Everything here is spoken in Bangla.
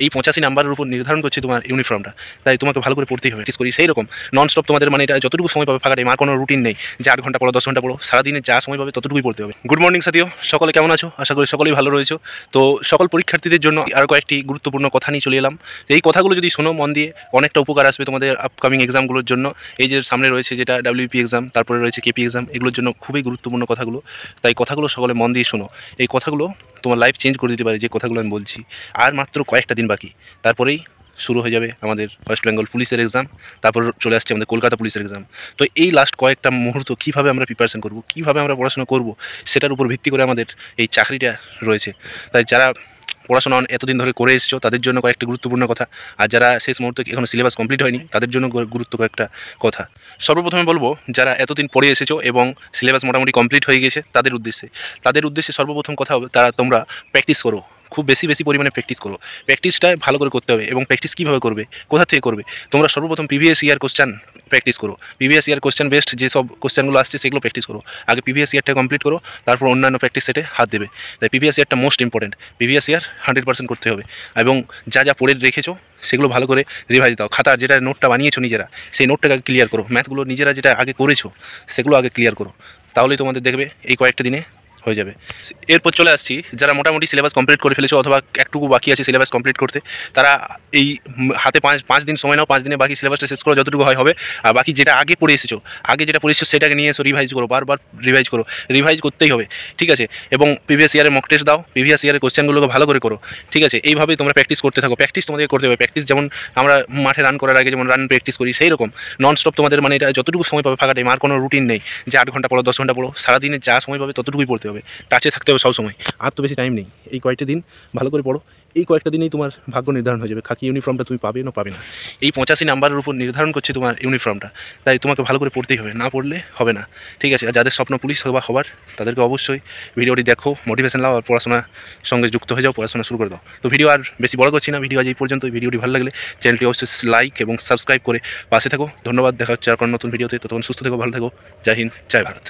এই 85 নাম্বারের উপর নির্ধারণ করছে তোমার ইউনিফর্মটা। তাই তোমাকে ভালো করে পড়তেই হবে। প্র্যাকটিস করি সেই রকম নন স্টপ তোমাদের মানে এটা যতটুকু সময় পাবে ফাঁকা টাইম, আর কোনো রুটিন নেই যে 8 ঘন্টা পড়ো 10 ঘন্টা পড়ো, সারাদিনে যা সময় পাবে ততটুকুই পড়তে হবে। গুড মর্নিং সাথীও, সকলে কেমন আছো? আশা করি সকলেই ভালো রয়েছো। তো সকল পরীক্ষার্থীদের জন্য আর কয়েকটি গুরুত্বপূর্ণ কথা নিয়ে চলে এলাম। এই কথাগুলো যদি শোনো মন দিয়ে অনেকটা উপকার আসবে তোমাদের আপকামিং এক্সামগুলোর জন্য। এই যে সামনে রয়েছে যেটা WP এক্সাম, তারপরে রয়েছে KP এক্সাম, এগুলোর জন্য খুবই গুরুত্বপূর্ণ কথাগুলো। তাই কথাগুলো সকলে মন দিয়ে শোনো। এই কথাগুলো তোমার লাইফ চেঞ্জ করে দিতে পারে যে কথাগুলো আমি বলছি। আর মাত্র কয়েকটা দিন বাকি, তারপরেই শুরু হয়ে যাবে আমাদের ওয়েস্ট বেঙ্গল পুলিশের এক্সাম, তারপর চলে আসছে আমাদের কলকাতা পুলিশের এক্সাম। তো এই লাস্ট কয়েকটা মুহূর্ত কীভাবে আমরা প্রিপারেশন করব, কীভাবে আমরা পড়াশোনা করব, সেটার উপর ভিত্তি করে আমাদের এই চাকরিটা রয়েছে। তাই যারা পড়াশোনা এতদিন ধরে করে এসেছো তাদের জন্য কয়েকটা গুরুত্বপূর্ণ কথা, আর যারা শেষ মুহূর্তে এখনো সিলেবাস কমপ্লিট হয়নি তাদের জন্য গুরুত্ব কয়েকটা কথা। সর্বপ্রথমে বলবো যারা এতদিন পড়ে এসেছো এবং সিলেবাস মোটামুটি কমপ্লিট হয়ে গেছে তাদের উদ্দেশ্যে সর্বপ্রথম কথা হবে তারা তোমরা প্র্যাকটিস করো, খুব বেশি পরিমাণে প্র্যাকটিস করো। প্র্যাকটিসটা ভালো করে করতে হবে। এবং প্র্যাকটিস কীভাবে করবে, কোথা থেকে করবে? তোমরা সর্বপ্রথম প্রিভিয়াস ইয়ার কোশ্চেন প্র্যাকটিস করো। প্রিভিয়াস ইয়ার কোশ্চেন বেস্ট যেসব কোশ্চেনগুলো আসছে সেগুলো প্র্যাকটিস করো। আগে প্রিভিয়াস ইয়ারটা কমপ্লিট করো, তারপর অন্যান্য প্র্যাকটিস সেটে হাত দেবে। তাই প্রিভিয়াস ইয়ারটা মোস্ট ইম্পর্টেন্ট। প্রিভিয়াস ইয়ার 100% করতে হবে। এবং যা যা পড়ে রেখেছো সেগুলো ভালো করে রিভাইজ দাও। খাতার যেটা নোটটা বানিয়েছো নিজেরা, সেই নোটটাকে আগে ক্লিয়ার করো। ম্যাথগুলো নিজেরা যেটা আগে করেছো সেগুলো আগে ক্লিয়ার করো। তাহলেই তোমাদের দেখবে এই কয়েকটা দিনে হয়ে যাবে। এরপর চলে আসছি যারা মোটামুটি সিলেবাস কমপ্লিট করে ফেলেছো অথবা একটুকু বাকি আছে সিলেবাস কমপ্লিট করতে, তারা এই হাতে পাঁচ দিন সময় নাও। 5 দিনে বাকি সিলেবাসটা শেষ করো যতটুকু হবে। আর বাকি যেটা আগে পড়ে এসেছো সেটাকে নিয়ে এসো, রিভাইজ করো, বারবার রিভাইজ করো। রিভাইজ করতেই হবে, ঠিক আছে? এবং প্রিভিয়াস ইয়ারের মক টেস্ট দাও, প্রিভিয়াস ইয়ারের কোশ্চেনগুলোকে ভালো করে করো, ঠিক আছে? এইভাবেই তোমরা প্র্যাকটিস করতে থাকো। প্র্যাকটিস তোমাদের করতে হবে। প্র্যাকটিস যেমন আমরা মাঠে রান করার আগে যেমন রান প্র্যাকটিস করি, সেই রকম নন স্টপ তোমাদের মানে এটা যতটুকু সময় পাবে ফাঁকা টাইম, আর কোনো রুটিন নেই যে 8 ঘন্টা পড়ো 10 ঘন্টা পড়ো, সারাদিনে যা সময় পাবে ততটুকুই পড়তে হবে। টাচে থাকতে হবে সবসময়। আর তো বেশি টাইম নেই। এই কয়েকটা দিন ভালো করে পড়ো। এই কয়েকটা দিনেই তোমার ভাগ্য নির্ধারণ হয়ে যাবে। খাকি ইউনিফর্মটা তুমি পাবে না পাবে না। এই 85 নাম্বারের উপর নির্ধারণ করছে তোমার ইউনিফর্মটা। তাই তোমাকে ভালো করে পড়তেই হবে, না পড়লে হবে না, ঠিক আছে? আর যাদের স্বপ্ন পুলিশ হবার তাদেরকে অবশ্যই ভিডিওটি দেখো, মোটিভেশন নাও, আর পড়াশোনার সঙ্গে যুক্ত হয়ে যাও, পড়াশোনা শুরু করে দাও। তো ভিডিও আর বেশি বড় করছি না। ভিডিও আজ এই পর্যন্ত। ভিডিওটি ভালো লাগলে চ্যানেলটি অবশ্যই লাইক এবং সাবস্ক্রাইব করে পাশে থাকো। ধন্যবাদ। দেখা হচ্ছে আর কোনো নতুন ভিডিওতে। ততক্ষণ সুস্থ থেকো, ভালো থেকো। জয় হিন্দ, জয় ভারত।